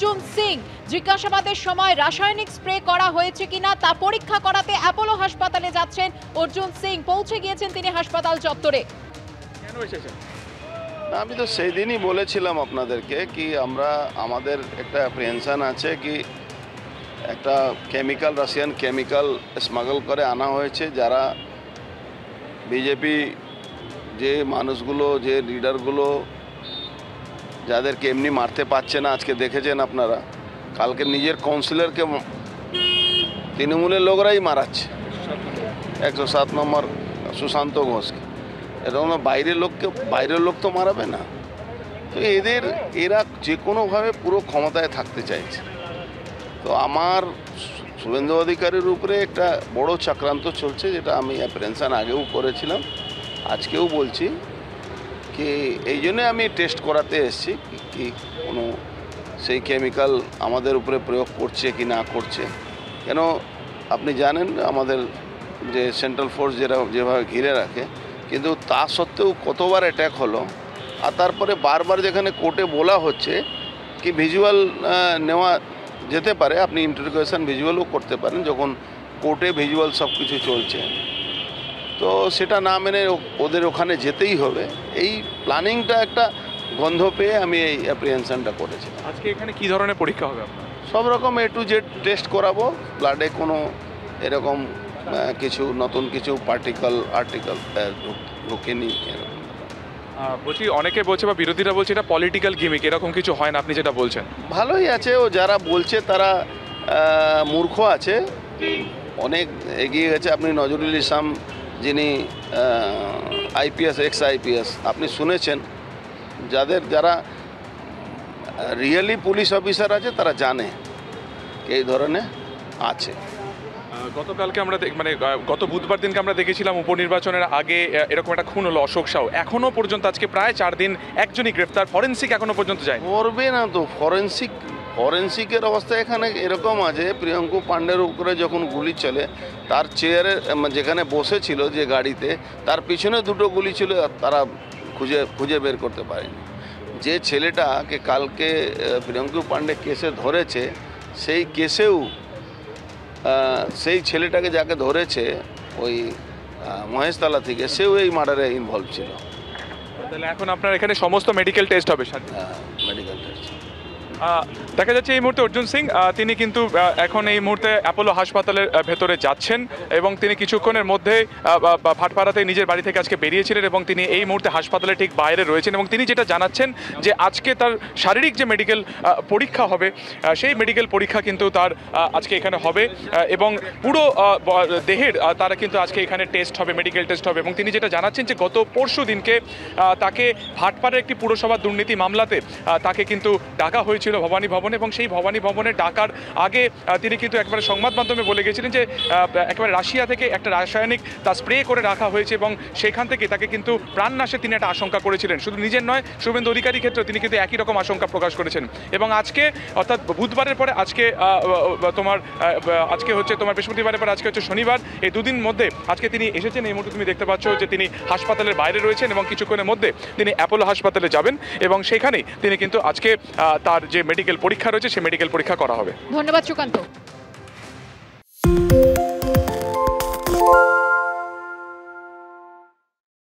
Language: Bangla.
অর্জুন সিং। জিজ্ঞাসাবাদের সময় রাসায়নিক স্প্রে করা হয়েছে কিনা তা পরীক্ষা করাতে অ্যাপোলো হাসপাতালে যাচ্ছেন অর্জুন সিং। পৌঁছে গিয়েছেন তিনি হাসপাতাল চত্বরে। কেন এসেছেন? আমি তো সেই দিনই বলেছিলাম আপনাদেরকে কি আমাদের একটা অ্যাপ্রিহেনশন আছে কি একটা রাশিয়ান কেমিক্যাল স্মাগল করে আনা হয়েছে, যারা বিজেপি যে মানুষগুলো, যে লিডারগুলো যাদেরকে এমনি মারতে পারছে না, আজকে দেখেছেন আপনারা, কালকে নিজের কাউন্সিলরকে তৃণমূলের লোকরাই মারাচ্ছে। 107 নম্বর সুশান্ত ঘোষকে, এরকম বাইরের লোক তো মারাবে না। তো এরা যে কোনোভাবে পুরো ক্ষমতায় থাকতে চাইছে। তো আমার শুভেন্দু অধিকারীর উপরে একটা বড় চক্রান্ত চলছে, যেটা আমি অ্যাপ্রিহেনশন আগেও করেছিলাম, আজকেও বলছি কি এই জন্যে আমি টেস্ট করাতে এসেছি কি কোনো সেই কেমিক্যাল আমাদের উপরে প্রয়োগ করছে কি না করছে। কেন আপনি জানেন আমাদের যে সেন্ট্রাল ফোর্স যেভাবে ঘিরে রাখে, কিন্তু তা সত্ত্বেও কতবার অ্যাট্যাক হলো। আর তারপরে বারবার যেখানে কোর্টে বলা হচ্ছে কি ভিজুয়াল নেওয়া যেতে পারে, আপনি ইন্টারোগেশন ভিজুয়ালও করতে পারেন যখন কোর্টে ভিজুয়াল সব কিছু চলছে, তো সেটা না মেনে ওদের ওখানে যেতেই হবে। এই প্ল্যানিংটা একটা গন্ধ পেয়ে আমি এই অ্যাপ্রিহেনশনটা করেছি। আজকে এখানে কি ধরনের পরীক্ষা হবে আপনার? সব রকম A to Z টেস্ট করাবো। ব্লাডে কোনো এরকম কিছু নতুন কিছু আর্টিকেল ঢোকেনি এরকম। বলছি অনেকে বলছে বা বিরোধীরা বলছে এটা পলিটিক্যাল গিমিক, এরকম কিছু হয় না, আপনি যেটা বলছেন। ভালোই আছে, ও যারা বলছে তারা মূর্খ আছে, অনেক এগিয়ে গেছে। আপনি নজরুল ইসলাম যিনি IPS ex-IPS আপনি শুনেছেন, যারা রিয়েলি পুলিশ অফিসার আছে তারা জানে এই ধরনের আছে। গতকালকে আমরা গত বুধবার দিনকে আমরা দেখেছিলাম উপনির্বাচনের আগে এরকম একটা খুন হলো অশোক সাউ। এখনো পর্যন্ত আজকে প্রায় 4 দিন একজনই গ্রেফতার, ফরেন্সিক এখনো পর্যন্ত যায় করবে না। তো ফরেন্সিকের অবস্থা এখানে এরকম আছে, প্রিয়ঙ্কু পাণ্ডের উপরে যখন গুলি চলে, তার চেয়ারে যেখানে বসেছিল যে গাড়িতে, তার পিছনে 2টো গুলি ছিল, তারা খুঁজে বের করতে পারেনি। যে ছেলেটাকে কালকে প্রিয়ঙ্কু পাণ্ডে কেসে ধরেছে, সেই কেসেও সেই ছেলেটাকে যাকে ধরেছে ওই মহেশতলা থেকে, সেও এই মার্ডারে ইনভলভ ছিল। তাহলে এখন আপনার এখানে সমস্ত মেডিকেল টেস্ট হবে? মেডিকেল টেস্ট দেখা যাচ্ছে এই মুহূর্তে অর্জুন সিং তিনি কিন্তু এখন এই মুহূর্তে অ্যাপোলো হাসপাতালের ভেতরে যাচ্ছেন এবং তিনি কিছুক্ষণের মধ্যে ভাটপাড়াতে নিজের বাড়ি থেকে আজকে বেরিয়েছিলেন এবং তিনি এই মুহূর্তে হাসপাতালে ঠিক বাইরে রয়েছেন এবং তিনি যেটা জানাচ্ছেন যে আজকে তার শারীরিক যে মেডিকেল পরীক্ষা হবে, সেই মেডিকেল পরীক্ষা কিন্তু তার আজকে এখানে হবে এবং পুরো দেহের তারা কিন্তু আজকে এখানে টেস্ট হবে, মেডিকেল টেস্ট হবে। এবং তিনি যেটা জানাচ্ছেন যে গত পরশু দিনকে তাকে ভাটপাড়ার একটি পুরসভার দুর্নীতি মামলাতে তাকে কিন্তু ডাকা হয়েছিল ভবানী ভবনে, এবং সেই ভবানী ভবনে ডাকার আগে তিনি কিন্তু একবারে সংবাদ মাধ্যমে বলে গেছিলেন যে একেবারে রাশিয়া থেকে একটা রাসায়নিক তা স্প্রে করে রাখা হয়েছে এবং সেখান থেকে তাকে কিন্তু প্রাণনাশে তিনি একটা আশঙ্কা করেছিলেন। শুধু নিজের নয়, শুভেন্দু অধিকারীর ক্ষেত্রে তিনি কিন্তু একই রকম আশঙ্কা প্রকাশ করেছেন। এবং আজকে অর্থাৎ বুধবারের পরে আজকে হচ্ছে তোমার বৃহস্পতিবারের পরে আজকে হচ্ছে শনিবার, এই 2 দিন মধ্যে আজকে তিনি এসেছেন। এই মুহূর্তে তুমি দেখতে পাচ্ছ যে তিনি হাসপাতালের বাইরে রয়েছেন এবং কিছুক্ষণের মধ্যে তিনি অ্যাপোলো হাসপাতালে যাবেন এবং সেখানেই তিনি কিন্তু আজকে তার যে মেডিকেল পরীক্ষা রয়েছে সেই মেডিকেল পরীক্ষা করা হবে। ধন্যবাদ সুকান্ত।